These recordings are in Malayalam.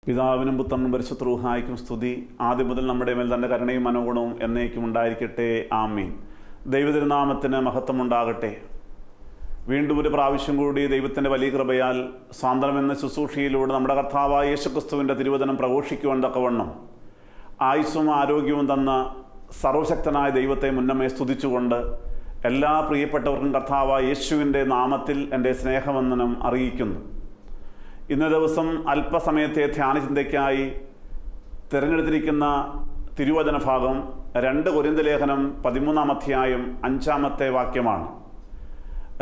പിതാവിനും പുത്രനും പരിശുദ്ധ റൂഹായ്ക്കും സ്തുതി. ആദ്യം മുതൽ നമ്മുടെ മേൽ തൻ്റെ കരുണയും മനോഗുണവും എന്നേക്കും ഉണ്ടായിരിക്കട്ടെ. ആമീൻ. ദൈവതിരുനാമത്തിന് മഹത്വമുണ്ടാകട്ടെ. വീണ്ടും ഒരു പ്രാവശ്യം കൂടി ദൈവത്തിൻ്റെ വലിയ കൃപയാൽ സ്വാതന്ത്ര്യം എന്ന ശുശ്രൂഷയിലൂടെ നമ്മുടെ കർത്താവായ യേശുക്രിസ്തുവിൻ്റെ തിരുവചനം പ്രഘോഷിക്കുവാൻ തക്കവണ്ണം ആയുസ്സും ആരോഗ്യവും തന്ന സർവശക്തനായ ദൈവത്തെ മുന്നമേ സ്തുതിച്ചുകൊണ്ട് എല്ലാ പ്രിയപ്പെട്ടവർക്കും കർത്താവായ യേശുവിൻ്റെ നാമത്തിൽ എൻ്റെ സ്നേഹവന്ദനം അറിയിക്കുന്നു. ഇന്ന ദിവസം അല്പസമയത്തെ ധ്യാനചിന്തയ്ക്കായി തിരഞ്ഞെടുത്തിരിക്കുന്ന തിരുവചന ഭാഗം 2 കൊരിന്ത്യർ ലേഖനം 13-ാം അധ്യായം 5-ാമത്തെ വാക്യമാണ്.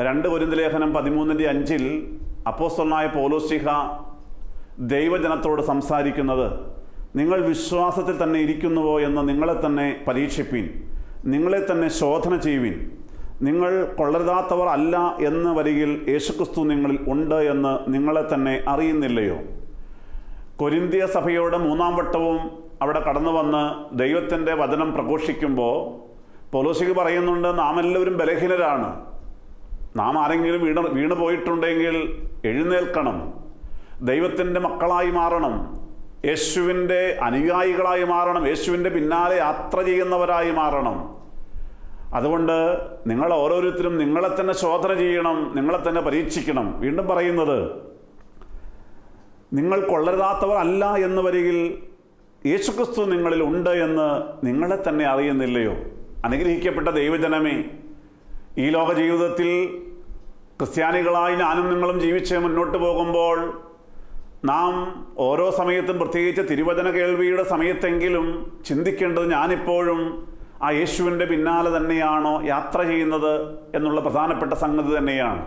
2 കൊരിന്ത്യർ ലേഖനം 13-ന്റെ 5 അപ്പോസ്തലനായ പൗലോസ്ലീഹ ദൈവജനത്തോട് സംസാരിക്കുന്നത്, നിങ്ങൾ വിശ്വാസത്തിൽ തന്നെ ഇരിക്കുന്നുവോ എന്ന് നിങ്ങളെ തന്നെ പരീക്ഷിപ്പീൻ, നിങ്ങളെ തന്നെ ശോധന ചെയ്യുവിൻ. നിങ്ങൾ കൊള്ളരുതാത്തവർ അല്ല എന്ന് വരികിൽ യേശുക്രിസ്തു നിങ്ങളിൽ ഉണ്ട് എന്ന് നിങ്ങളെ തന്നെ അറിയുന്നില്ലയോ? കൊരിന്ത്യ സഭയോട് 3-ാം വട്ടവും അവിടെ കടന്നു വന്ന് ദൈവത്തിൻ്റെ വചനം പ്രഘോഷിക്കുമ്പോൾ പൗലോസ്ലീഹ പറയുന്നുണ്ട്, നാം എല്ലാവരും ബലഹീനരാണ്. നാം ആരെങ്കിലും വീണു പോയിട്ടുണ്ടെങ്കിൽ എഴുന്നേൽക്കണം, ദൈവത്തിൻ്റെ മക്കളായി മാറണം, യേശുവിൻ്റെ അനുയായികളായി മാറണം, യേശുവിൻ്റെ പിന്നാലെ യാത്ര ചെയ്യുന്നവരായി മാറണം. അതുകൊണ്ട് നിങ്ങൾ ഓരോരുത്തരും നിങ്ങളെ തന്നെ ശോധന ചെയ്യണം, നിങ്ങളെ തന്നെ പരീക്ഷിക്കണം. വീണ്ടും പറയുന്നത്, നിങ്ങൾ കൊള്ളരുതാത്തവർ അല്ല എന്ന് വരികിൽ യേശുക്രിസ്തു നിങ്ങളിൽ ഉണ്ട് എന്ന് നിങ്ങളെ തന്നെ അറിയുന്നില്ലയോ? അനുഗ്രഹിക്കപ്പെട്ട ദൈവജനമേ, ഈ ലോക ജീവിതത്തിൽ ക്രിസ്ത്യാനികളായി ഞാനും നിങ്ങളും ജീവിച്ച് മുന്നോട്ട് പോകുമ്പോൾ നാം ഓരോ സമയത്തും, പ്രത്യേകിച്ച് തിരുവചന കേൾവിയുടെ സമയത്തെങ്കിലും ചിന്തിക്കേണ്ടത്, ഞാനിപ്പോഴും ആ യേശുവിൻ്റെ പിന്നാലെ തന്നെയാണോ യാത്ര ചെയ്യുന്നത് എന്നുള്ള പ്രധാനപ്പെട്ട സംഗതി തന്നെയാണ്.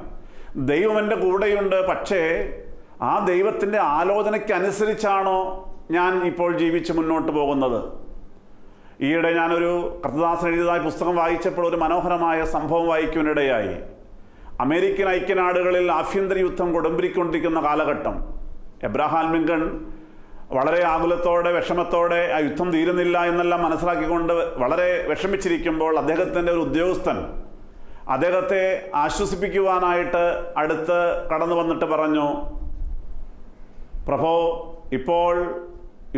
ദൈവം എൻ്റെ കൂടെയുണ്ട്, പക്ഷേ ആ ദൈവത്തിൻ്റെ ആലോചനയ്ക്കനുസരിച്ചാണോ ഞാൻ ഇപ്പോൾ ജീവിച്ച് മുന്നോട്ട് പോകുന്നത്? ഈയിടെ ഞാനൊരു കർത്തദാസൻ എഴുതിയതായ പുസ്തകം വായിച്ചപ്പോൾ ഒരു മനോഹരമായ സംഭവം വായിക്കുവാനിടയായി. അമേരിക്കൻ ഐക്യനാടുകളിൽ ആഭ്യന്തര യുദ്ധം കൊടുമ്പിരിക്കൊണ്ടിരിക്കുന്ന കാലഘട്ടം. എബ്രഹാം ലിങ്കൺ വളരെ ആകുലത്തോടെ, വിഷമത്തോടെ ആ യുദ്ധം തീരുന്നില്ല എന്നെല്ലാം മനസ്സിലാക്കിക്കൊണ്ട് വളരെ വിഷമിച്ചിരിക്കുമ്പോൾ അദ്ദേഹത്തിൻ്റെ ഒരു ഉദ്യോഗസ്ഥൻ അദ്ദേഹത്തെ ആശ്വസിപ്പിക്കുവാനായിട്ട് അടുത്ത് കടന്നു വന്നിട്ട് പറഞ്ഞു, പ്രഭോ, ഇപ്പോൾ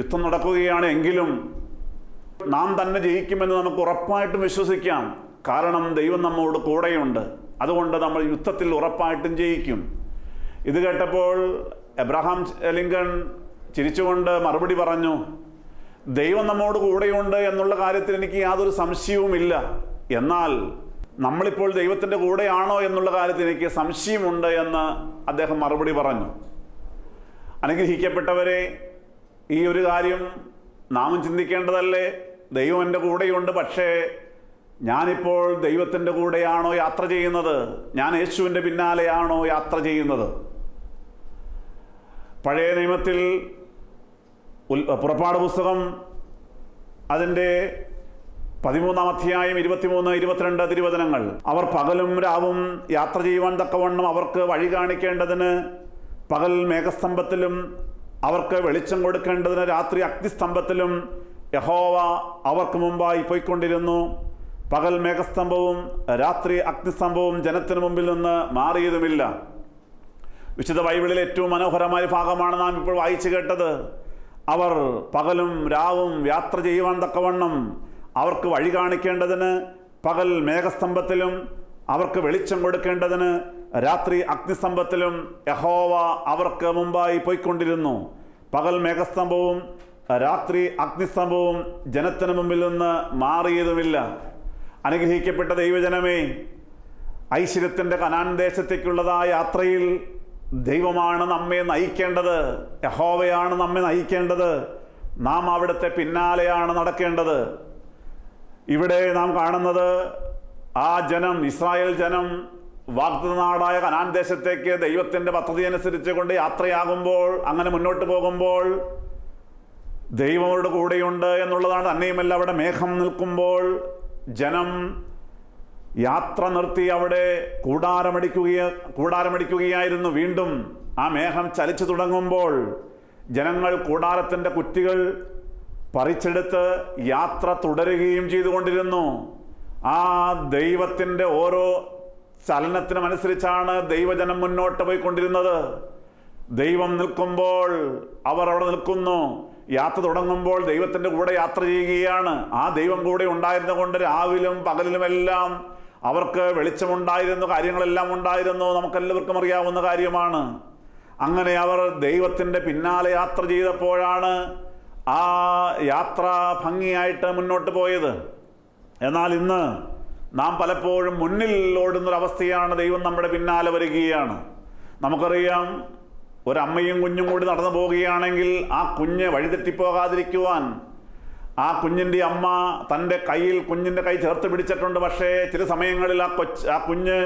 യുദ്ധം നടക്കുകയാണ്, എങ്കിലും നാം തന്നെ ജയിക്കുമെന്ന് നമുക്ക് ഉറപ്പായിട്ടും വിശ്വസിക്കാം. കാരണം ദൈവം നമ്മോട് കൂടെയുണ്ട്, അതുകൊണ്ട് നമ്മൾ യുദ്ധത്തിൽ ഉറപ്പായിട്ടും ജയിക്കും. ഇത് കേട്ടപ്പോൾ എബ്രഹാം ലിങ്കൺ ചിരിച്ചുകൊണ്ട് മറുപടി പറഞ്ഞു, ദൈവം നമ്മോട് കൂടെയുണ്ട് എന്നുള്ള കാര്യത്തിൽ എനിക്ക് യാതൊരു സംശയവുമില്ല. എന്നാൽ നമ്മളിപ്പോൾ ദൈവത്തിൻ്റെ കൂടെയാണോ എന്നുള്ള കാര്യത്തിൽ എനിക്ക് സംശയമുണ്ട് എന്ന് അദ്ദേഹം മറുപടി പറഞ്ഞു. അനുഗ്രഹിക്കപ്പെട്ടവരെ, ഈ ഒരു കാര്യം നാമും ചിന്തിക്കേണ്ടതല്ലേ? ദൈവം എൻ്റെ കൂടെയുണ്ട്, പക്ഷേ ഞാനിപ്പോൾ ദൈവത്തിൻ്റെ കൂടെയാണോ യാത്ര ചെയ്യുന്നത്? ഞാൻ യേശുവിൻ്റെ പിന്നാലെയാണോ യാത്ര ചെയ്യുന്നത്? പഴയ നിയമത്തിൽ പുറപ്പാട് പുസ്തകം അതിൻ്റെ 13-ാം അധ്യായം 23-22 തിരുവചനങ്ങൾ, അവർ പകലും രാവും യാത്ര ചെയ്യുവാൻ തക്കവണ്ണം അവർക്ക് വഴി കാണിക്കേണ്ടതിന് പകൽ മേഘസ്തംഭത്തിലും അവർക്ക് വെളിച്ചം കൊടുക്കേണ്ടതിന് രാത്രി അഗ്നിസ്തംഭത്തിലും യഹോവ അവർക്ക് മുമ്പായി പോയിക്കൊണ്ടിരുന്നു. പകൽ മേഘസ്തംഭവും രാത്രി അഗ്നിസ്തംഭവും ജനത്തിനു മുമ്പിൽ നിന്ന് മാറിയതുമില്ല. വിശുദ്ധ ബൈബിളിലെ ഏറ്റവും മനോഹരമായ ഭാഗമാണ് നാം ഇപ്പോൾ വായിച്ചു കേട്ടത്. അവർ പകലും രാവും യാത്ര ചെയ്യുവാൻ തക്കവണ്ണം അവർക്ക് വഴി കാണിക്കേണ്ടതിന് പകൽ മേഘസ്തംഭത്തിലും അവർക്ക് വെളിച്ചം കൊടുക്കേണ്ടതിന് രാത്രി അഗ്നിസ്തംഭത്തിലും യഹോവ അവർക്ക് മുമ്പായി പോയിക്കൊണ്ടിരുന്നു. പകൽ മേഘസ്തംഭവും രാത്രി അഗ്നിസ്തംഭവും ജനത്തിന് മുമ്പിൽ നിന്ന് മാറിയതുമില്ല. അനുഗ്രഹിക്കപ്പെട്ട ദൈവജനമേ, ഐശ്വര്യത്തിൻ്റെ കനാൻ ദേശത്തേക്കുള്ളതായ യാത്രയിൽ ദൈവമാണ് നമ്മെ നയിക്കേണ്ടത്, യഹോവയാണ് നമ്മെ നയിക്കേണ്ടത്. നാം അവിടുത്തെ പിന്നാലെയാണ് നടക്കേണ്ടത്. ഇവിടെ നാം കാണുന്നത്, ആ ജനം, ഇസ്രായേൽ ജനം വാഗ്ദത്ത നാടായ കനാൻ ദേശത്തേക്ക് ദൈവത്തിൻ്റെ പദ്ധതി അനുസരിച്ച് കൊണ്ട് യാത്രയാകുമ്പോൾ, അങ്ങനെ മുന്നോട്ട് പോകുമ്പോൾ ദൈവം അവരുടെ കൂടെയുണ്ട് എന്നുള്ളതാണ്. തന്നെയുമല്ല, അവിടെ മേഘം നിൽക്കുമ്പോൾ ജനം യാത്ര നിർത്തി അവിടെ കൂടാരമടിക്കുകയായിരുന്നു. വീണ്ടും ആ മേഘം ചലിച്ചു തുടങ്ങുമ്പോൾ ജനങ്ങൾ കൂടാരത്തിൻ്റെ കുറ്റികൾ പറിച്ചെടുത്ത് യാത്ര തുടരുകയും ചെയ്തുകൊണ്ടിരുന്നു. ആ ദൈവത്തിൻ്റെ ഓരോ ചലനത്തിനുമനുസരിച്ചാണ് ദൈവജനം മുന്നോട്ട് പോയിക്കൊണ്ടിരുന്നത്. ദൈവം നിൽക്കുമ്പോൾ അവർ അവിടെ നിൽക്കുന്നു. യാത്ര തുടങ്ങുമ്പോൾ ദൈവത്തിൻ്റെ കൂടെ യാത്ര ചെയ്യുകയാണ്. ആ ദൈവം കൂടെ ഉണ്ടായിരുന്ന കൊണ്ട് രാവിലും പകലിലുമെല്ലാം അവർക്ക് വെളിച്ചമുണ്ടായിരുന്നു, കാര്യങ്ങളെല്ലാം ഉണ്ടായിരുന്നു. നമുക്കെല്ലാവർക്കും അറിയാവുന്ന കാര്യമാണ്. അങ്ങനെ അവർ ദൈവത്തിൻ്റെ പിന്നാലെ യാത്ര ചെയ്തപ്പോഴാണ് ആ യാത്ര ഭംഗിയായിട്ട് മുന്നോട്ട് പോയത്. എന്നാൽ ഇന്ന് നാം പലപ്പോഴും മുന്നിൽ ഓടുന്നൊരവസ്ഥയാണ്. ദൈവം നമ്മുടെ പിന്നാലെ വരികയാണ്. നമുക്കറിയാം, ഒരമ്മയും കുഞ്ഞും കൂടി നടന്നു പോവുകയാണെങ്കിൽ ആ കുഞ്ഞ് വഴിതെറ്റിപ്പോകാതിരിക്കുവാൻ ആ കുഞ്ഞിൻ്റെ അമ്മ തൻ്റെ കയ്യിൽ കുഞ്ഞിൻ്റെ കൈ ചേർത്ത് പിടിച്ചിട്ടുണ്ട്. പക്ഷേ ചില സമയങ്ങളിൽ ആ കുഞ്ഞ്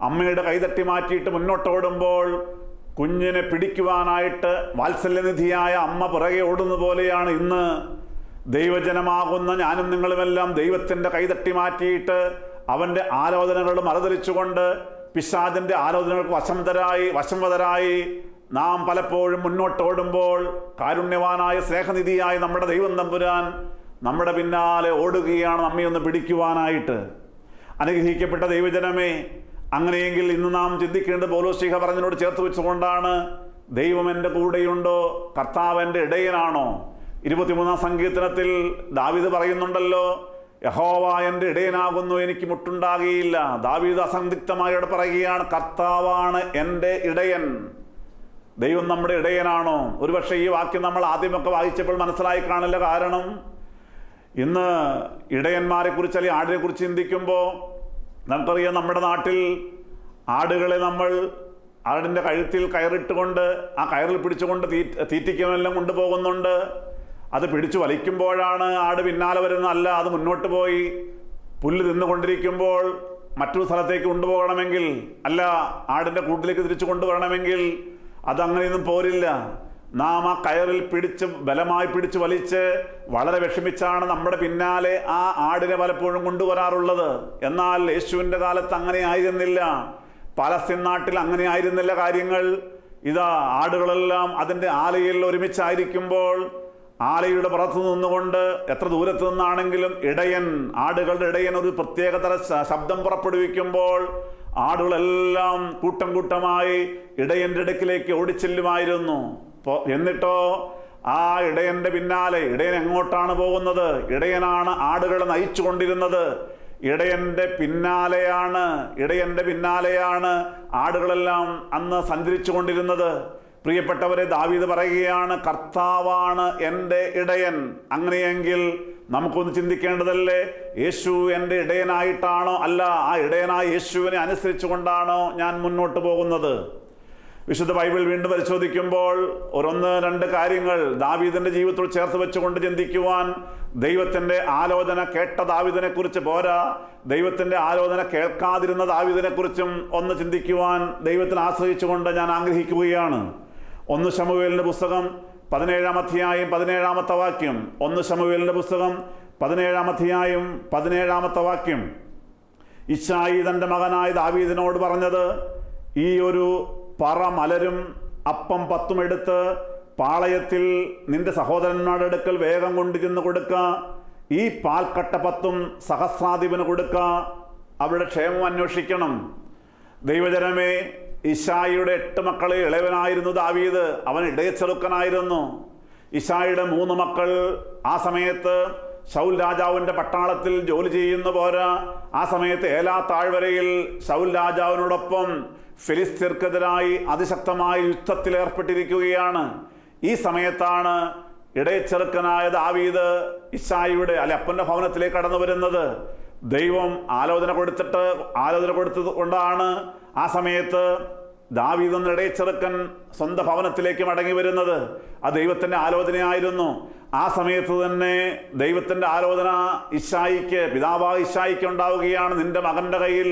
അമ്മയുടെ കൈ തട്ടി മാറ്റിയിട്ട് മുന്നോട്ടോടുമ്പോൾ കുഞ്ഞിനെ പിടിക്കുവാനായിട്ട് വാത്സല്യനിധിയായ അമ്മ പുറകെ ഓടുന്ന പോലെയാണ് ഇന്ന് ദൈവജനമാകുന്ന ഞാനും നിങ്ങളുമെല്ലാം ദൈവത്തിൻ്റെ കൈ തട്ടി മാറ്റിയിട്ട് അവൻ്റെ ആലോചനകൾ മറുതലിച്ചുകൊണ്ട് പിശാചിൻ്റെ ആലോചനകൾക്ക് വശംവദരായി നാം പലപ്പോഴും മുന്നോട്ടോടുമ്പോൾ കാരുണ്യവാനായ സ്നേഹനിധിയായ നമ്മുടെ ദൈവം തമ്പുരാൻ നമ്മുടെ പിന്നാലെ ഓടുകയാണ്, നമ്മെ ഒന്ന് പിടിക്കുവാനായിട്ട്. അനുഗ്രഹിക്കപ്പെട്ട ദൈവജനമേ, അങ്ങനെയെങ്കിൽ ഇന്ന് നാം ചിന്തിക്കേണ്ടത് പൗലോസ്ലീഹ പറഞ്ഞതിനോട് ചേർത്ത് വെച്ചുകൊണ്ടാണ്. ദൈവം എൻ്റെ കൂടെയുണ്ടോ? കർത്താവ് എൻ്റെ ഇടയനാണോ? 23-ാം സങ്കീർത്തനത്തിൽ ദാവീദ് പറയുന്നുണ്ടല്ലോ, യഹോവ എൻ്റെ ഇടയനാകുന്നു, എനിക്ക് മുട്ടുണ്ടാകുകയില്ല. ദാവീദ് അസന്ദിഗ്ധമായോടെ പറയുകയാണ്, കർത്താവാണ് എൻ്റെ ഇടയൻ. ദൈവം നമ്മുടെ ഇടയനാണോ? ഒരുപക്ഷെ ഈ വാക്യം നമ്മൾ ആദ്യമൊക്കെ വായിച്ചപ്പോൾ മനസ്സിലായി കാണില്ല. കാരണം ഇന്ന് ഇടയന്മാരെ കുറിച്ച് അല്ലെങ്കിൽ ആടിനെ കുറിച്ച് ചിന്തിക്കുമ്പോൾ നമുക്കറിയാം, നമ്മുടെ നാട്ടിൽ ആടുകളെ നമ്മൾ ആടിൻ്റെ കഴുത്തിൽ കയറിട്ടുകൊണ്ട് ആ കയറിൽ പിടിച്ചുകൊണ്ട് തീറ്റിക്കുമെല്ലാം കൊണ്ടുപോകുന്നുണ്ട്. അത് പിടിച്ചു വലിക്കുമ്പോഴാണ് ആട് പിന്നാലെ വരുന്നതല്ല. അത് മുന്നോട്ട് പോയി പുല്ല് തിന്നുകൊണ്ടിരിക്കുമ്പോൾ മറ്റൊരു സ്ഥലത്തേക്ക് കൊണ്ടുപോകണമെങ്കിൽ, അല്ല ആടിൻ്റെ കൂട്ടിലേക്ക് തിരിച്ചു കൊണ്ടുവരണമെങ്കിൽ അതങ്ങനെയൊന്നും പോരില്ല. നാം ആ കയറിൽ ബലമായി പിടിച്ച് വലിച്ച് വളരെ വിഷമിച്ചാണ് നമ്മുടെ പിന്നാലെ ആ ആടിനെ പലപ്പോഴും കൊണ്ടുവരാറുള്ളത്. എന്നാൽ യേശുവിൻ്റെ കാലത്ത് അങ്ങനെ ആയിരുന്നില്ല. പലസ്തീൻ നാട്ടിൽ അങ്ങനെ ആയിരുന്നില്ല കാര്യങ്ങൾ. ഇതാ ആടുകളെല്ലാം അതിൻ്റെ ആലയിൽ ഒരുമിച്ചായിരിക്കുമ്പോൾ ആലയുടെ പുറത്തു നിന്നുകൊണ്ട് എത്ര ദൂരത്ത് നിന്നാണെങ്കിലും ആടുകളുടെ ഇടയൻ ഒരു പ്രത്യേകതര ശബ്ദം പുറപ്പെടുവിക്കുമ്പോൾ ആടുകളെല്ലാം കൂട്ടം കൂട്ടമായി ഇടയൻ്റെ അടുക്കിലേക്ക് ഓടിച്ചെല്ലുമായിരുന്നു. എന്നിട്ടോ ആ ഇടയൻ്റെ പിന്നാലെ, ഇടയൻ എങ്ങോട്ടാണ് പോകുന്നത്? ഇടയനാണ് ആടുകളെ നയിച്ചു കൊണ്ടിരുന്നത്. ഇടയൻ്റെ പിന്നാലെയാണ് ആടുകളെല്ലാം അന്ന് സഞ്ചരിച്ചു കൊണ്ടിരുന്നത്. പ്രിയപ്പെട്ടവരെ, ദാവീദ് പറയുകയാണ്, കർത്താവാണ് എൻ്റെ ഇടയൻ. അങ്ങനെയെങ്കിൽ നമുക്കൊന്ന് ചിന്തിക്കേണ്ടതല്ലേ, യേശു എൻ്റെ ഇടയനായിട്ടാണോ? അല്ല, ആ ഇടയനായ യേശുവിനെ അനുസരിച്ചു കൊണ്ടാണോ ഞാൻ മുന്നോട്ട് പോകുന്നത്? വിശുദ്ധ ബൈബിൾ വീണ്ടും പരിശോധിക്കുമ്പോൾ 1-2 കാര്യങ്ങൾ ദാവീദിന്റെ ജീവിതത്തിൽ ചേർത്ത് വെച്ചുകൊണ്ട് ചിന്തിക്കുവാൻ, ദൈവത്തിൻ്റെ ആലോചന കേട്ട ദാവീദിനെ കുറിച്ച് പോരാ, ദൈവത്തിൻ്റെ ആലോചന കേൾക്കാതിരുന്ന ദാവീദിനെ കുറിച്ചും ഒന്ന് ചിന്തിക്കുവാൻ ദൈവത്തിൽ ആശ്രയിച്ചുകൊണ്ട് ഞാൻ ആഗ്രഹിക്കുകയാണ്. 1 ശമൂവേലിന്റെ പുസ്തകം 17-ാം അധ്യായം 17-ാമത്തെ വാക്യം. 1 ശമൂവേലിന്റെ പുസ്തകം 17-ാം അധ്യായം 17-ാമത്തെ വാക്യം. ഇശ്ശായി തൻ്റെ മകനായ ദാവീദിനോട് പറഞ്ഞത്, ഈ ഒരു പറ മലരും അപ്പം 10 എടുത്ത് പാളയത്തിൽ നിന്റെ സഹോദരന്മാരുടെ അടുക്കൽ വേഗം കൊണ്ടിരുന്ന് കൊടുക്കുക. ഈ പാൽക്കട്ട 10 സഹസ്രാധിപന് കൊടുക്കുക. അവരുടെ ക്ഷേമം അന്വേഷിക്കണം. ദൈവജനമേ, ഇശ്ശായിയുടെ 8 മക്കളിൽ ഇളയവനായിരുന്നു ദാവീദ്. അവൻ ഇടയച്ചെറുക്കനായിരുന്നു. ഇശ്ശായിയുടെ 3 മക്കൾ ആ സമയത്ത് ശൗൽ രാജാവിൻ്റെ പട്ടാളത്തിൽ ജോലി ചെയ്യുന്ന പോരാ, ആ സമയത്ത് ഏലാ താഴ്വരയിൽ ശൗൽ രാജാവിനോടൊപ്പം ഫിലിസ്ത്യർക്കെതിരായി അതിശക്തമായ യുദ്ധത്തിൽ ഏർപ്പെട്ടിരിക്കുകയാണ്. ഈ സമയത്താണ് ഇടയച്ചെറുക്കനായ ദാവീദ് ഇശ്ശായിയുടെ അപ്പൻ്റെ ഭവനത്തിലേക്ക് കടന്നു വരുന്നത്. ദൈവം ആലോചന കൊടുത്തത് കൊണ്ടാണ് ആ സമയത്ത് ദാവീദ് എന്ന ഇടയച്ചെറുക്കൻ സ്വന്തം ഭവനത്തിലേക്ക് മടങ്ങി വരുന്നത്. ആ ദൈവത്തിൻ്റെ ആലോചനയായിരുന്നു. ആ സമയത്ത് തന്നെ ദൈവത്തിൻ്റെ ആലോചന പിതാവായ ഇശ്ശായിക്ക് ഉണ്ടാവുകയാണ്. നിന്റെ മകൻ്റെ കയ്യിൽ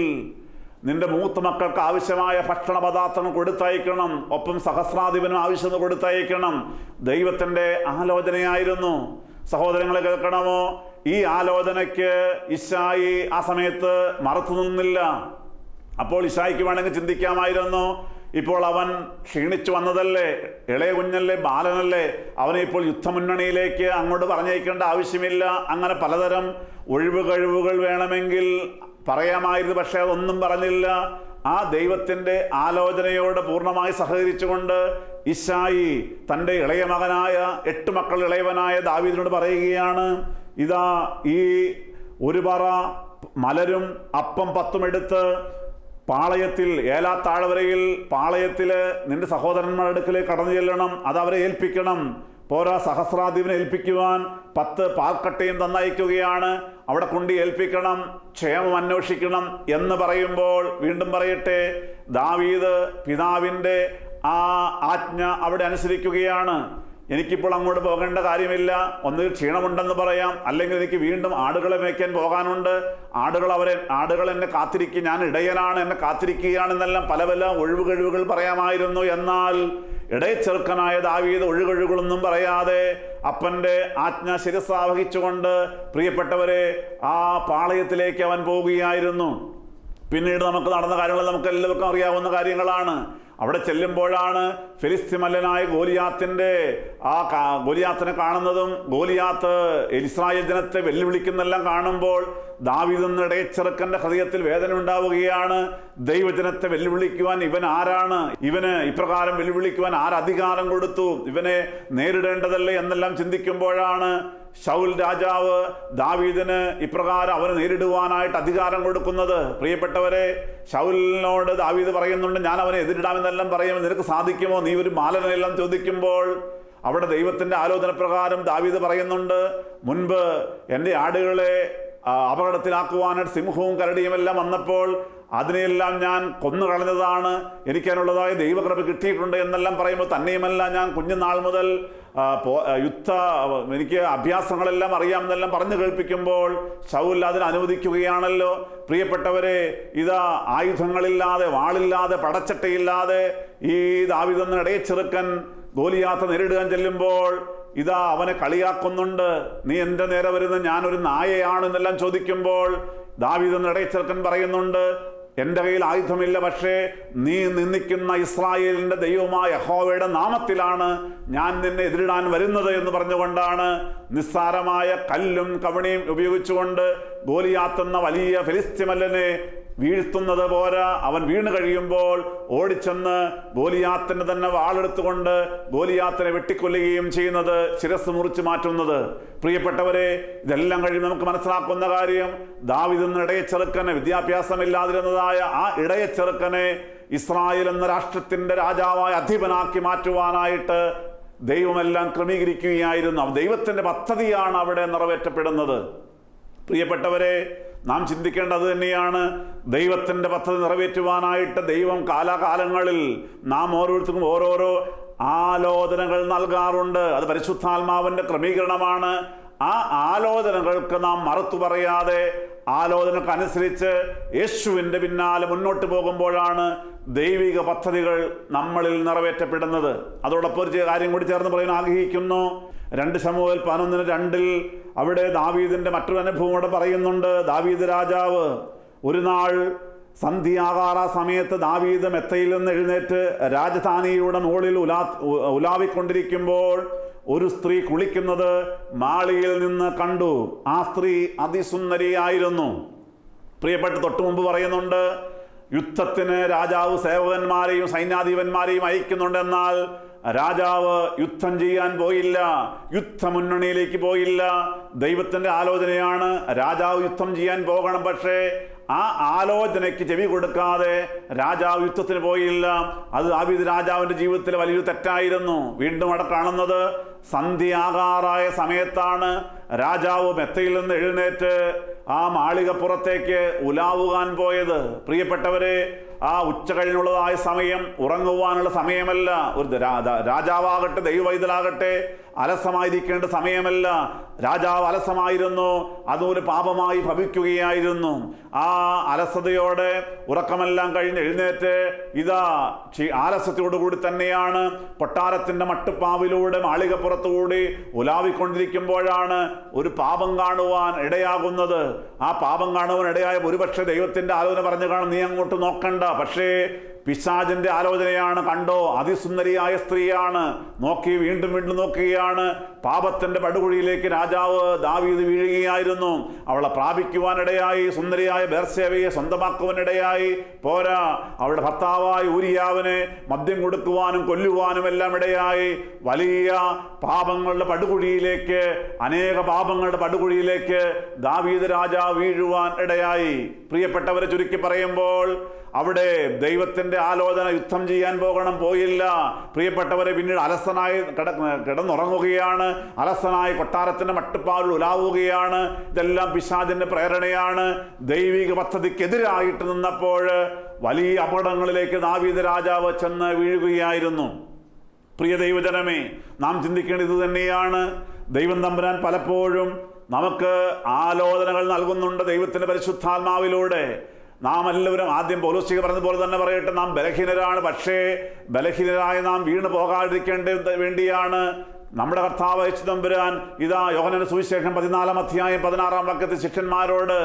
നിന്റെ 3 മക്കൾക്ക് ആവശ്യമായ ഭക്ഷണ പദാർത്ഥങ്ങൾ കൊടുത്തയക്കണം, ഒപ്പം സഹസ്രാധിപനും ആവശ്യം കൊടുത്തയക്കണം. ദൈവത്തിൻ്റെ ആലോചനയായിരുന്നു. സഹോദരങ്ങളെ കേൾക്കണമോ? ഈ ആലോചനയ്ക്ക് ഇശ്ശായി ആ സമയത്ത് മറത്തു നിന്നില്ല. അപ്പോൾ ഇശ്ശായിക്ക് വേണമെങ്കിൽ ചിന്തിക്കാമായിരുന്നു, ഇപ്പോൾ അവൻ ക്ഷീണിച്ചു വന്നതല്ലേ, ഇളയ കുഞ്ഞല്ലേ, ബാലനല്ലേ, അവനെ ഇപ്പോൾ യുദ്ധമുന്നണിയിലേക്ക് അങ്ങോട്ട് പറഞ്ഞയക്കേണ്ട ആവശ്യമില്ല. അങ്ങനെ പലതരം ഒഴിവ് കഴിവുകൾ വേണമെങ്കിൽ പറയാമായിരുന്നു. പക്ഷേ അതൊന്നും പറഞ്ഞില്ല. ആ ദൈവത്തിൻ്റെ ആലോചനയോട് പൂർണ്ണമായി സഹകരിച്ചുകൊണ്ട് ഇശായി തൻ്റെ ഇളയ മകനായ 8 മക്കൾ ഇളയവനായ ദാവീദിനോട് പറയുകയാണ്, ഇതാ ഈ ഒരു പറ മലരും അപ്പം 10 എടുത്ത് പാളയത്തിൽ ഏലാ താഴ്വരയിൽ പാളയത്തിൽ നിന്റെ സഹോദരന്മാരുടെ അടുക്കലേക്ക് കടന്നു ചെല്ലണം, അത് അവരെ ഏൽപ്പിക്കണം. പോരാ, സഹസ്രാധിപനെ ഏൽപ്പിക്കുവാൻ 10 പാൽക്കട്ടയും തന്നയക്കുകയാണ്, അവിടെ കൊണ്ട് ഏൽപ്പിക്കണം, ക്ഷേമം അന്വേഷിക്കണം എന്ന് പറയുമ്പോൾ വീണ്ടും പറയട്ടെ, ദാവീദ് പിതാവിൻ്റെ ആ ആജ്ഞ അവിടെ അനുസരിക്കുകയാണ്. എനിക്കിപ്പോൾ അങ്ങോട്ട് പോകേണ്ട കാര്യമില്ല, ഒന്നുകിൽ ക്ഷീണമുണ്ടെന്ന് പറയാം, അല്ലെങ്കിൽ എനിക്ക് വീണ്ടും ആടുകളെ മേയ്ക്കാൻ പോകാനുണ്ട്, ആടുകൾ എന്നെ കാത്തിരിക്കുക, ഞാൻ ഇടയനാണ്, എന്നെ കാത്തിരിക്കുകയാണെന്നെല്ലാം പല പല ഒഴിവുകഴിവുകൾ പറയാമായിരുന്നു. എന്നാൽ ഇടയച്ചെറുക്കനായ ദാവീദ് ഒഴികഴിവുകളൊന്നും പറയാതെ അപ്പൻ്റെ ആജ്ഞ ശിരസാവഹിച്ചുകൊണ്ട് പ്രിയപ്പെട്ടവരെ ആ പാളയത്തിലേക്ക് അവൻ പോവുകയായിരുന്നു. പിന്നീട് നമുക്ക് നടന്ന കാര്യങ്ങൾ നമുക്ക് എല്ലാവർക്കും അറിയാവുന്ന കാര്യങ്ങളാണ്. അവിടെ ചെല്ലുമ്പോഴാണ് ഫിലിസ്ത്യ മല്ലനായ ഗോലിയാത്തിനെ കാണുന്നതും ഗോലിയാത്ത് ഇസ്രായേൽ ജനത്തെ വെല്ലുവിളിക്കുന്നെല്ലാം കാണുമ്പോൾ ദാവീദ് എന്ന ഇടയച്ചെറുക്കൻ്റെ ഹൃദയത്തിൽ വേദന ഉണ്ടാവുകയാണ്. ദൈവജനത്തെ വെല്ലുവിളിക്കുവാൻ ഇവൻ ആരാണ്? ഇവന് ഇപ്രകാരം വെല്ലുവിളിക്കുവാൻ ആരധികാരം കൊടുത്തു? ഇവനെ നേരിടേണ്ടതല്ലേ എന്നെല്ലാം ചിന്തിക്കുമ്പോഴാണ് ശൗൽ രാജാവ് ദാവീദിന് ഇപ്രകാരം അവന് നേരിടുവാനായിട്ട് അധികാരം കൊടുക്കുന്നത്. പ്രിയപ്പെട്ടവരെ, ശൗലിനോട് ദാവീദ് പറയുന്നുണ്ട്, ഞാൻ അവനെ എതിരിടാമെന്നെല്ലാം പറയുമ്പോൾ നിനക്ക് സാധിക്കുമോ? നീ ഒരു ബാലനെല്ലാം ചോദിക്കുമ്പോൾ അവിടെ ദൈവത്തിൻ്റെ ആലോചന പ്രകാരം ദാവീദ് പറയുന്നുണ്ട്, മുൻപ് എൻ്റെ ആടുകളെ അപകടത്തിലാക്കുവാനായിട്ട് സിംഹവും കരടിയുമെല്ലാം വന്നപ്പോൾ അതിനെയെല്ലാം ഞാൻ കൊന്നുകളഞ്ഞതാണ്, എനിക്കതിനുള്ളതായ ദൈവകൃപ കിട്ടിയിട്ടുണ്ട് എന്നെല്ലാം പറയുമ്പോൾ തന്നെയുമല്ല, ഞാൻ കുഞ്ഞുനാൾ മുതൽ എനിക്ക് അഭ്യാസങ്ങളെല്ലാം അറിയാമെന്നെല്ലാം പറഞ്ഞു കേൾപ്പിക്കുമ്പോൾ ശൗൽ അതിന് അനുവദിക്കുകയാണല്ലോ. പ്രിയപ്പെട്ടവരെ, ഇതാ ആയുധങ്ങളില്ലാതെ, വാളില്ലാതെ, പടച്ചട്ടയില്ലാതെ ഈ ദാവീദ് എന്ന ഇടയച്ചെറുക്കൻ ഗോലിയാത്ത് നേരിടാൻ ചെല്ലുമ്പോൾ ഇതാ അവനെ കളിയാക്കുന്നുണ്ട്. നീ എൻ്റെ നേരെ വരുന്ന ഞാനൊരു നായയാണെന്നെല്ലാം ചോദിക്കുമ്പോൾ ദാവീദ് എന്ന ഇടയച്ചെറുക്കൻ പറയുന്നുണ്ട്, എൻ്റെ കയ്യിൽ ആയുധമില്ല, പക്ഷേ നീ നിന്ദിക്കുന്ന ഇസ്രായേലിൻ്റെ ദൈവമായ യഹോവയുടെ നാമത്തിലാണ് ഞാൻ നിന്നെ എതിരിടാൻ വരുന്നത് എന്ന് പറഞ്ഞുകൊണ്ടാണ് നിസ്സാരമായ കല്ലും കവണിയും ഉപയോഗിച്ചുകൊണ്ട് ഗോലിയാത്ത് എന്ന വലിയ ഫിലിസ്ത്യ മല്ലനെ വീഴ്ത്തുന്നത് പോരാ, അവൻ വീണ് കഴിയുമ്പോൾ ഓടിച്ചെന്ന് ഗോലിയാത്തിന് തന്നെ വാളെടുത്തുകൊണ്ട് ഗോലിയാത്തിനെ വെട്ടിക്കൊല്ലുകയും ചെയ്യുന്നത്, ശിരസ് മുറിച്ച് മാറ്റുന്നത്. പ്രിയപ്പെട്ടവരെ, ഇതെല്ലാം കഴിയും നമുക്ക് മനസ്സിലാക്കുന്ന കാര്യം, ദാവീദ് എന്ന ഇടയച്ചെറുക്കനെ, വിദ്യാഭ്യാസമില്ലാതിരുന്നതായ ആ ഇടയച്ചെറുക്കനെ ഇസ്രായേൽ എന്ന രാഷ്ട്രത്തിൻ്റെ രാജാവായ അധിപനാക്കി മാറ്റുവാനായിട്ട് ദൈവമെല്ലാം ക്രമീകരിക്കുകയായിരുന്നു. ദൈവത്തിൻ്റെ പദ്ധതിയാണ് അവിടെ നിറവേറ്റപ്പെടുന്നത്. പ്രിയപ്പെട്ടവരെ, നാം ചിന്തിക്കേണ്ടത് തന്നെയാണ്, ദൈവത്തിൻ്റെ പദ്ധതി നിറവേറ്റുവാനായിട്ട് ദൈവം കാലാകാലങ്ങളിൽ നാം ഓരോരുത്തർക്കും ഓരോരോ ആലോചനകൾ നൽകാറുണ്ട്. അത് പരിശുദ്ധാത്മാവിൻ്റെ ക്രമീകരണമാണ്. ആ ആലോചനകൾക്ക് നാം മറുത്തു പറയാതെ ആലോചനക്കനുസരിച്ച് യേശുവിൻ്റെ പിന്നാലെ മുന്നോട്ട് പോകുമ്പോഴാണ് ദൈവിക പദ്ധതികൾ നമ്മളിൽ നിറവേറ്റപ്പെടുന്നത്. അതോടൊപ്പം ഒരു കാര്യം കൂടി ചേർന്ന് പറയാൻ ആഗ്രഹിക്കുന്നു. 2 ശമൂവേൽ 11:2 അവിടെ ദാവീദിൻ്റെ മറ്റൊരു അനുഭവം കൂടെ പറയുന്നുണ്ട്. ദാവീദ് രാജാവ് ഒരു നാൾ സന്ധ്യയാകാറ സമയത്ത് ദാവീദ് മെത്തയിൽ നിന്ന് എഴുന്നേറ്റ് രാജധാനിയുടെ മുകളിൽ ഉലാവിക്കൊണ്ടിരിക്കുമ്പോൾ ഒരു സ്ത്രീ കുളിക്കുന്നത് മാളിയിൽ നിന്ന് കണ്ടു. ആ സ്ത്രീ അതിസുന്ദരിയായിരുന്നു. പ്രിയപ്പെട്ട തൊട്ടു മുമ്പ് പറയുന്നുണ്ട്, യുദ്ധത്തിന് രാജാവ് സേവകന്മാരെയും സൈന്യാധിപന്മാരെയും അയക്കുന്നുണ്ടെന്നാൽ രാജാവ് യുദ്ധം ചെയ്യാൻ പോയില്ല, യുദ്ധമുന്നണിയിലേക്ക് പോയില്ല. ദൈവത്തിൻ്റെ ആലോചനയാണ് രാജാവ് യുദ്ധം ചെയ്യാൻ പോകണം, പക്ഷേ ആ ആലോചനയ്ക്ക് ചെവി കൊടുക്കാതെ രാജാവ് യുദ്ധത്തിന് പോയില്ല. അത് ദാവീദ് രാജാവിൻ്റെ ജീവിതത്തിൽ വലിയൊരു തെറ്റായിരുന്നു. വീണ്ടും അവിടെ കാണുന്നത് സന്ധ്യയാകാറായ സമയത്താണ് രാജാവ് മെത്തയിൽ നിന്ന് എഴുന്നേറ്റ് ആ മാളികപ്പുറത്തേക്ക് ഉലാവുകാൻ പോയത്. പ്രിയപ്പെട്ടവരെ, ആ ഉച്ച കഴിഞ്ഞുള്ളതായ സമയം ഉറങ്ങുവാനുള്ള സമയമല്ല. ഒരു രാജാവാകട്ടെ ദൈവവൈതലാകട്ടെ അലസമായിരിക്കേണ്ട സമയമല്ല. രാജാവ് അലസമായിരുന്നു, അതൊരു പാപമായി ഭവിക്കുകയായിരുന്നു. ആ അലസതയോടെ ഉറക്കമെല്ലാം കഴിഞ്ഞ് എഴുന്നേറ്റ് ഇതാ ആലസ്യത്തോടുകൂടി തന്നെയാണ് കൊട്ടാരത്തിൻ്റെ മട്ടുപ്പാവിലൂടെ മാളികപ്പുറത്തുകൂടി ഉലാവിക്കൊണ്ടിരിക്കുമ്പോഴാണ് ഒരു പാപം കാണുവാൻ ഇടയാകുന്നത്. ആ പാപം കാണുവാൻ ഇടയായ ഒരുപക്ഷെ ദൈവത്തിൻ്റെ ആലോചന പറഞ്ഞു കാണും, നീ അങ്ങോട്ട് നോക്കണ്ട, പക്ഷേ പിശാചിന്റെ ആലോചനയാണ്. കണ്ടോ, അതിസുന്ദരിയായ സ്ത്രീയാണ്, നോക്കി വീണ്ടും വീണ്ടും നോക്കുകയാണ്. പാപത്തിന്റെ പടുകുഴിയിലേക്ക് രാജാവ് ദാവീദ് വീഴുകയായിരുന്നു. അവളെ പ്രാപിക്കുവാനിടയായി, സുന്ദരിയായ ബേർശേബയെ സ്വന്തമാക്കുവാനിടയായി. പോരാ, അവളുടെ ഭർത്താവായ ഊരിയാവിനെ മദ്യം കൊടുക്കുവാനും കൊല്ലുവാനും എല്ലാം ഇടയായി. വലിയ പാപങ്ങളുടെ പടുകുഴിയിലേക്ക്, അനേക പാപങ്ങളുടെ പടുകുഴിയിലേക്ക് ദാവീദ് രാജാവ് വീഴുവാൻ ഇടയായി. പ്രിയപ്പെട്ടവരെ, ചുരുക്കി പറയുമ്പോൾ അവിടെ ദൈവത്തിന്റെ ആലോചന യുദ്ധം ചെയ്യാൻ പോയില്ല. പ്രിയപ്പെട്ടവരെ, പിന്നീട് അലസനായി കിടന്നുറങ്ങുകയാണ്. അലസനായി കൊട്ടാരത്തിന്റെ മട്ടുപ്പാവിൽ ഉലാവുകയാണ്. ഇതെല്ലാം പിശാചിന്റെ പ്രേരണയാണ്. ദൈവിക പദ്ധതിക്കെതിരായിട്ട് നിന്നപ്പോൾ വലിയ അപകടങ്ങളിലേക്ക് ദാവീദ് രാജാവ് ചെന്ന് വീഴുകയായിരുന്നു. പ്രിയ ദൈവജനമേ, നാം ചിന്തിക്കേണ്ടത് ഇത് തന്നെയാണ്. ദൈവം തമ്പുരാൻ പലപ്പോഴും നമുക്ക് ആലോചനകൾ നൽകുന്നുണ്ട് ദൈവത്തിന്റെ പരിശുദ്ധാത്മാവിലൂടെ. നാം എല്ലാവരും, ആദ്യം പൗലോസ് പറഞ്ഞതുപോലെ തന്നെ പറയട്ടെ, നാം ബലഹീനരാണ്. പക്ഷേ ബലഹീനരായി നാം വീണ് പോകാതിരിക്കേണ്ടത് വേണ്ടിയാണ് നമ്മുടെ കർത്താവ് യേശു തമ്പുരാൻ ഇതാ യോഹന്നാന്റെ സുവിശേഷം 14-ാം അധ്യായം 16-ാം വാക്യത്തിൽ ശിഷ്യന്മാരോട്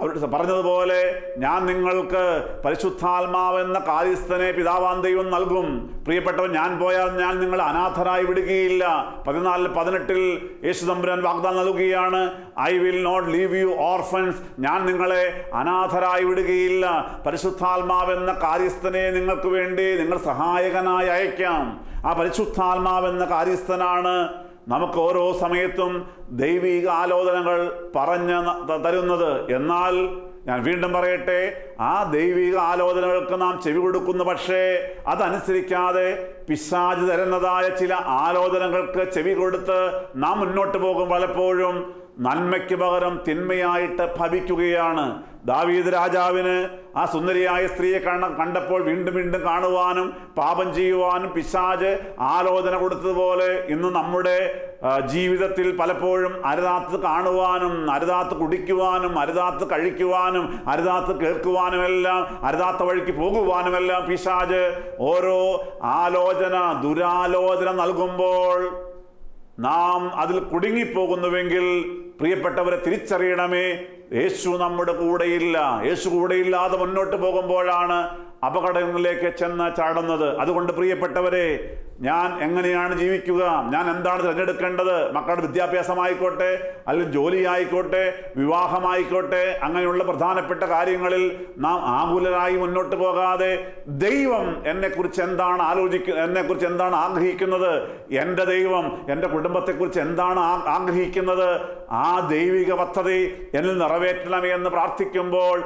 അവർ പറഞ്ഞതുപോലെ, ഞാൻ നിങ്ങൾക്ക് പരിശുദ്ധാത്മാവെന്ന കാര്യസ്ഥനെ പിതാവാം ദൈവം നൽകും. പ്രിയപ്പെട്ടവൻ, ഞാൻ പോയാൽ ഞാൻ നിങ്ങളെ അനാഥരായി വിടുകയില്ല. 14-18 യേശു തമ്പുരാൻ വാഗ്ദാനം നൽകുകയാണ്, I will not leave you orphans. ഞാൻ നിങ്ങളെ അനാഥരായി വിടുകയില്ല. പരിശുദ്ധാത്മാവെന്ന കാര്യസ്ഥനെ നിങ്ങൾക്ക് വേണ്ടി നിങ്ങൾ സഹായകനായി അയക്കാം. ആ പരിശുദ്ധാത്മാവെന്ന കാര്യസ്ഥനാണ് നമുക്ക് ഓരോ സമയത്തും ദൈവിക ആലോചനകൾ പറഞ്ഞു തരുന്നത്. എന്നാൽ ഞാൻ വീണ്ടും പറയട്ടെ, ആ ദൈവിക ആലോചനകൾക്ക് നാം ചെവി കൊടുക്കുന്നു. പക്ഷേ അതനുസരിക്കാതെ പിശാച് തരുന്നതായ ചില ആലോചനകൾക്ക് ചെവി കൊടുത്ത് നാം മുന്നോട്ട് പോകും. പലപ്പോഴും നന്മയ്ക്ക് പകരം തിന്മയായിട്ട് ഭവിക്കുകയാണ്. ദാവീദ് രാജാവിന് ആ സുന്ദരിയായ സ്ത്രീയെ കണ്ടപ്പോൾ വീണ്ടും വീണ്ടും കാണുവാനും പാപം ചെയ്യുവാനും പിശാച് ആലോചന കൊടുത്തതുപോലെ ഇന്ന് നമ്മുടെ ജീവിതത്തിൽ പലപ്പോഴും അരുതാത്ത് കാണുവാനും അരുതാത്ത് കുടിക്കുവാനും അരുതാത്ത് കഴിക്കുവാനും അരുതാത്ത് കേൾക്കുവാനുമെല്ലാം അരുതാത്ത വഴിക്ക് പോകുവാനുമെല്ലാം പിശാച് ഓരോ ദുരാലോചന നൽകുമ്പോൾ നാം അതിൽ കുടുങ്ങിപ്പോകുന്നുവെങ്കിൽ പ്രിയപ്പെട്ടവരെ തിരിച്ചറിയണമേ, യേശു നമ്മുടെ കൂടെയില്ല. യേശു കൂടെയില്ലാതെ മുന്നോട്ട് പോകുമ്പോഴാണ് അപകടങ്ങളിലേക്ക് ചെന്ന് ചാടുന്നത്. അതുകൊണ്ട് പ്രിയപ്പെട്ടവരെ, ഞാൻ എങ്ങനെയാണ് ജീവിക്കുക, ഞാൻ എന്താണ് തിരഞ്ഞെടുക്കേണ്ടത്? മക്കളുടെ വിദ്യാഭ്യാസമായിക്കോട്ടെ, അല്ലെങ്കിൽ ജോലി ആയിക്കോട്ടെ, വിവാഹമായിക്കോട്ടെ, അങ്ങനെയുള്ള പ്രധാനപ്പെട്ട കാര്യങ്ങളിൽ നാം ആകുലരായി മുന്നോട്ട് പോകാതെ ദൈവം എന്നെക്കുറിച്ച് എന്താണ് എന്നെക്കുറിച്ച് എന്താണ് ആഗ്രഹിക്കുന്നത്, എൻ്റെ ദൈവം എൻ്റെ കുടുംബത്തെക്കുറിച്ച് എന്താണ് ആഗ്രഹിക്കുന്നത്, ആ ദൈവിക പദ്ധതി എന്നിൽ നിറവേറ്റണമേ എന്ന് പ്രാർത്ഥിക്കുമ്പോൾ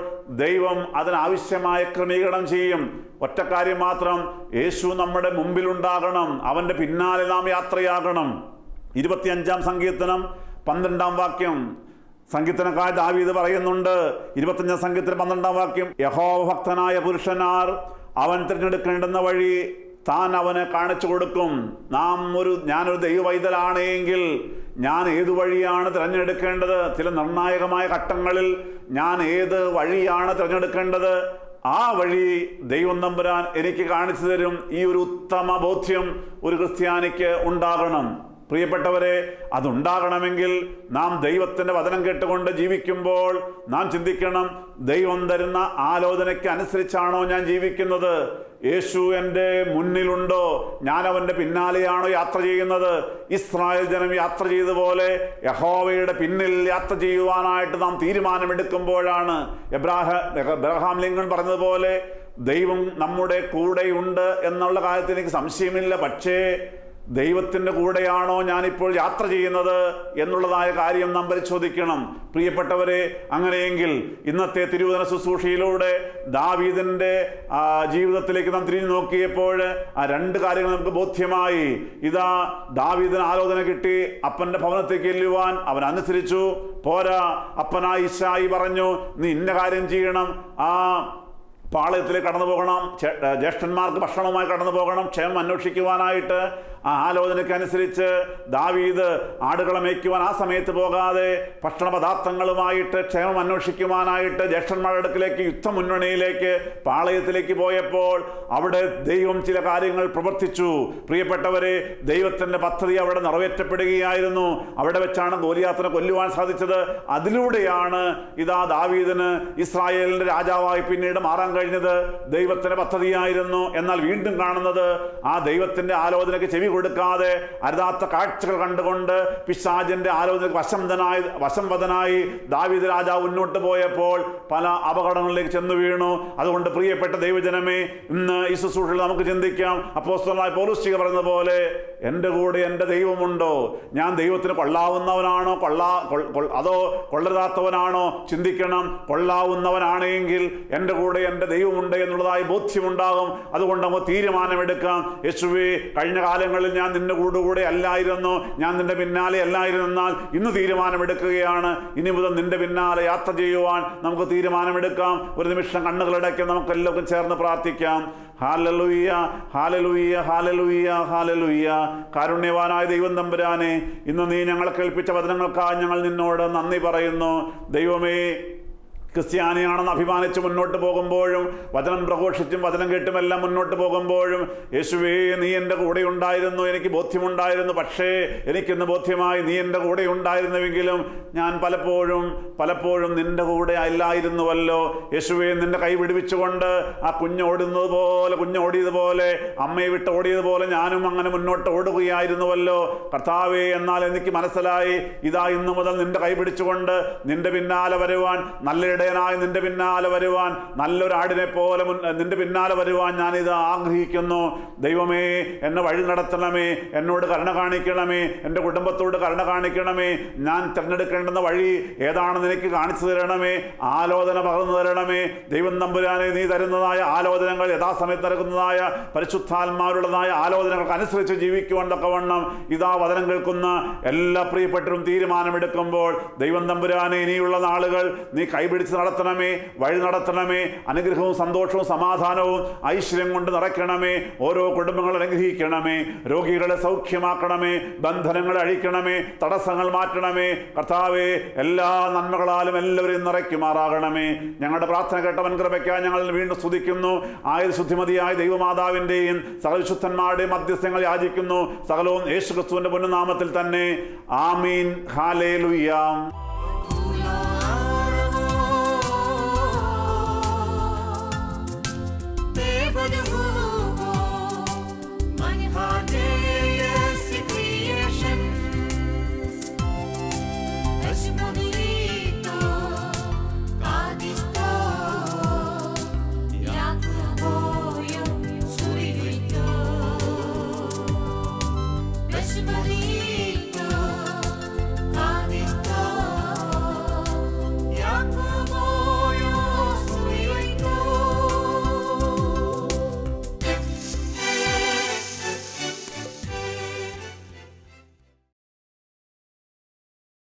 ദൈവം അതിനാവശ്യമായ ക്രമീകരണം ചെയ്യും. ഒറ്റ കാര്യം മാത്രം, യേശു നമ്മുടെ മുമ്പിലുണ്ടാകണം, അവൻ്റെ പിന്നാലെ നാം യാത്രയാകണം. 25-ാം സങ്കീർത്തനം 12-ാം വാക്യം സങ്കീർത്തനക്കാരൻ ദാവീദ് പറയുന്നുണ്ട്. 25-ാം സങ്കീർത്തനം 12-ാം വാക്യം, യഹോവ ഭക്തനായ പുരുഷനാർ അവൻ തിരഞ്ഞെടുക്കേണ്ടുന്ന വഴി താൻ അവന് കാണിച്ചു കൊടുക്കും. ഞാനൊരു ദൈവവൈതലാണ് എങ്കിൽ ഞാൻ ഏതു വഴിയാണ് തിരഞ്ഞെടുക്കേണ്ടത്? ചില നിർണായകമായ ഘട്ടങ്ങളിൽ ഞാൻ ഏത് വഴിയാണ് തിരഞ്ഞെടുക്കേണ്ടത്? ആ വഴി ദൈവം തമ്പുരാൻ എനിക്ക് കാണിച്ചു തരും. ഈ ഒരു ഉത്തമ ബോധ്യം ഒരു ക്രിസ്ത്യാനിക്ക് ഉണ്ടാകണം. പ്രിയപ്പെട്ടവരെ, അതുണ്ടാകണമെങ്കിൽ നാം ദൈവത്തിൻ്റെ വചനം കേട്ടുകൊണ്ട് ജീവിക്കുമ്പോൾ നാം ചിന്തിക്കണം, ദൈവം തരുന്ന ആലോചനയ്ക്ക് അനുസരിച്ചാണോ ഞാൻ ജീവിക്കുന്നത്? യേശു എൻ്റെ മുന്നിലുണ്ടോ? ഞാൻ അവൻ്റെ പിന്നാലെയാണോ യാത്ര ചെയ്യുന്നത്? ഇസ്രായേൽ ജനം യാത്ര ചെയ്തതുപോലെ യഹോവയുടെ പിന്നിൽ യാത്ര ചെയ്യുവാനായിട്ട് നാം തീരുമാനമെടുക്കുമ്പോഴാണ് എബ്രഹാം ലിങ്കൺ പറഞ്ഞതുപോലെ ദൈവം നമ്മുടെ കൂടെയുണ്ട് എന്നുള്ള കാര്യത്തിൽ എനിക്ക് സംശയമില്ല. പക്ഷേ ദൈവത്തിൻ്റെ കൂടെയാണോ ഞാനിപ്പോൾ യാത്ര ചെയ്യുന്നത് എന്നുള്ളതായ കാര്യം നാം പരിശോധിക്കണം. പ്രിയപ്പെട്ടവരെ, അങ്ങനെയെങ്കിൽ ഇന്നത്തെ തിരുവചന ശുശ്രൂഷയിലൂടെ ദാവീദിൻ്റെ ജീവിതത്തിലേക്ക് നാം തിരിഞ്ഞു നോക്കിയപ്പോൾ ആ രണ്ട് കാര്യങ്ങൾ നമുക്ക് ബോധ്യമായി. ഇതാ, ദാവീദിന് ആലോചന കിട്ടി, അപ്പൻ്റെ ഭവനത്തേക്ക് ചെല്ലുവാൻ അവൻ അനുസരിച്ചു. പോരാ, അപ്പനായ ഇശായി പറഞ്ഞു, നീ ഇന്ന കാര്യം ചെയ്യണം, ആ പാളയത്തിലേക്ക് കടന്നു പോകണം, ജ്യേഷ്ഠന്മാർക്ക് ഭക്ഷണവുമായി കടന്നു പോകണം, ക്ഷേമം അന്വേഷിക്കുവാനായിട്ട്. ആ ആലോചനയ്ക്കനുസരിച്ച് ദാവീദ് ആടുകളെ മേയ്ക്കുവാൻ ആ സമയത്ത് പോകാതെ ഭക്ഷണ പദാർത്ഥങ്ങളുമായിട്ട് ക്ഷേമം അന്വേഷിക്കുവാനായിട്ട് ജ്യേഷ്ഠന്മാരുടെ അടുക്കിലേക്ക് യുദ്ധമുന്നണിയിലേക്ക് പാളയത്തിലേക്ക് പോയപ്പോൾ അവിടെ ദൈവം ചില കാര്യങ്ങൾ പ്രവർത്തിച്ചു. പ്രിയപ്പെട്ടവരെ, ദൈവത്തിൻ്റെ പദ്ധതി അവിടെ നിറവേറ്റപ്പെടുകയായിരുന്നു. അവിടെ വെച്ചാണ് ഗോലിയാത്തിനെ കൊല്ലുവാൻ സാധിച്ചത്. അതിലൂടെയാണ് ഇതാ ദാവീദിന് ഇസ്രായേലിൻ്റെ രാജാവായി പിന്നീട് മാറാൻ കഴിഞ്ഞത്. ദൈവത്തിൻ്റെ പദ്ധതിയായിരുന്നു. എന്നാൽ വീണ്ടും കാണുന്നത് ആ ദൈവത്തിൻ്റെ ആലോചനയ്ക്ക് ചെവി കൊടുക്കാതെ അരുതാത്ത കാഴ്ചകൾ കണ്ടുകൊണ്ട് പിശാചിന്റെ ആലോചനയ്ക്ക് വശംവദനായി ദാവീദ് രാജാവ് മുന്നോട്ട് പോയപ്പോൾ പല അപകടങ്ങളിലേക്ക് ചെന്നു വീണു. അതുകൊണ്ട് പ്രിയപ്പെട്ട ദൈവജനമേ, ഇന്ന് ഈ ശുശ്രൂഷയിൽ നമുക്ക് ചിന്തിക്കാം. അപ്പോസ്തലനായ പൗലോസ് പറയുന്നത് പോലെ, എൻ്റെ കൂടെ എൻ്റെ ദൈവമുണ്ടോ? ഞാൻ ദൈവത്തിന് കൊള്ളാവുന്നവനാണോ അതോ കൊള്ളരുതാത്തവനാണോ? ചിന്തിക്കണം. കൊള്ളാവുന്നവനാണെങ്കിൽ എൻ്റെ കൂടെ എൻ്റെ ദൈവമുണ്ട് എന്നുള്ളതായി ബോധ്യമുണ്ടാകും. അതുകൊണ്ട് നമുക്ക് തീരുമാനമെടുക്കാം. യേശുവേ, കഴിഞ്ഞ കാലങ്ങളിൽ ഞാൻ നിന്റെ കൂടെ അല്ലായിരുന്നു, ഞാൻ നിന്റെ പിന്നാലെ അല്ലായിരുന്നു. എന്നാൽ ഇന്ന് തീരുമാനമെടുക്കുകയാണ്. ഇനി മുതൽ നിന്റെ പിന്നാലെ യാത്ര ചെയ്യുവാൻ നമുക്ക് തീരുമാനമെടുക്കാം. ഒരു നിമിഷം കണ്ണുകളടയ്ക്ക് നമുക്ക് എല്ലാവർക്കും ചേർന്ന് പ്രാർത്ഥിക്കാം. Hallelujah, hallelujah, hallelujah, hallelujah. കാരുണ്യവാനായ ദൈവം തമ്പുരാനെ, ഇന്ന് നീ ഞങ്ങളെ കേൾപ്പിച്ച വചനങ്ങൾക്കായി ഞങ്ങൾ നിന്നോട് നന്ദി പറയുന്നു. ദൈവമേ, ക്രിസ്ത്യാനിയാണെന്ന് അഭിമാനിച്ച് മുന്നോട്ട് പോകുമ്പോഴും വചനം പ്രഘോഷിച്ചും വചനം കേട്ടുമെല്ലാം മുന്നോട്ട് പോകുമ്പോഴും, യേശുവേ, നീ എൻ്റെ കൂടെ ഉണ്ടായിരുന്നു, എനിക്ക് ബോധ്യമുണ്ടായിരുന്നു. പക്ഷേ എനിക്കിന്ന് ബോധ്യമായി നീ എൻ്റെ കൂടെ ഉണ്ടായിരുന്നുവെങ്കിലും ഞാൻ പലപ്പോഴും നിൻ്റെ കൂടെ അല്ലായിരുന്നുവല്ലോ. യേശുവേ, നിൻ്റെ കൈ പിടിപ്പിച്ചുകൊണ്ട് ആ കുഞ്ഞോടിയതുപോലെ അമ്മയെ വിട്ട് ഓടിയതുപോലെ ഞാനും അങ്ങനെ മുന്നോട്ട് ഓടുകയായിരുന്നുവല്ലോ കർത്താവേ. എന്നാൽ എനിക്ക് മനസ്സിലായി, ഇതാ ഇന്നു മുതൽ നിൻ്റെ കൈ പിടിച്ചുകൊണ്ട് നിൻ്റെ പിന്നാലെ വരുവാൻ, നല്ല ഇടയനായി നിന്റെ പിന്നാലെ വരുവാൻ, നല്ലൊരാടിനെ പോലെ നിന്റെ പിന്നാലെ വരുവാൻ ഞാനിത് ആഗ്രഹിക്കുന്നു. ദൈവമേ, എന്നെ വഴി നടത്തണമേ, എന്നോട് കരുണ കാണിക്കണമേ, എൻ്റെ കുടുംബത്തോട് കരുണ കാണിക്കണമേ. ഞാൻ തിരഞ്ഞെടുക്കേണ്ടുന്ന വഴി ഏതാണെന്ന് എനിക്ക് കാണിച്ചു തരണമേ, ആലോചന പകർന്നു തരണമേ. ദൈവം തമ്പുരാനെ, നീ തരുന്നതായ ആലോചനകൾ യഥാസമയത്ത് നടക്കുന്നതായ പരിശുദ്ധാത്മാരുള്ളതായ ആലോചനകൾക്ക് അനുസരിച്ച് ജീവിക്കുവാൻ തക്കവണ്ണം ഇതാ വചനം കേൾക്കുന്ന എല്ലാ പ്രിയപ്പെട്ടവരും തീരുമാനമെടുക്കുമ്പോൾ, ദൈവം തമ്പുരാനെ, ഇനിയുള്ള നാളുകൾ നീ കൈപിടിച്ച് നടത്തണമേ, വഴി നടത്തണമേ. അനുഗ്രഹവും സന്തോഷവും സമാധാനവും ഐശ്വര്യം കൊണ്ട് നിറയ്ക്കണമേ. ഓരോ കുടുംബങ്ങളെ അനുഗ്രഹിക്കണമേ, രോഗികളെ സൗഖ്യമാക്കണമേ, ബന്ധനങ്ങളെ അഴിക്കണമേ, തടസ്സങ്ങൾ മാറ്റണമേ. കർത്താവേ, എല്ലാ നന്മകളാലും എല്ലാവരെയും നിറയ്ക്കുമാറാകണമേ. ഞങ്ങളുടെ പ്രാർത്ഥന കേട്ടവൻ കൃപയ്ക്കായി ഞങ്ങൾ വീണ്ടും സ്തുതിക്കുന്നു. ആയത് ശുദ്ധിമതിയായ ദൈവമാതാവിൻ്റെയും സകലശുദ്ധന്മാരുടെയും മധ്യസ്ഥങ്ങൾ യാചിക്കുന്നു. സകലവും യേശുക്രിസ്തുവിന്റെ പൊന്നുനാമത്തിൽ തന്നെ. ആമീൻ. ഹല്ലേലൂയ. Somebody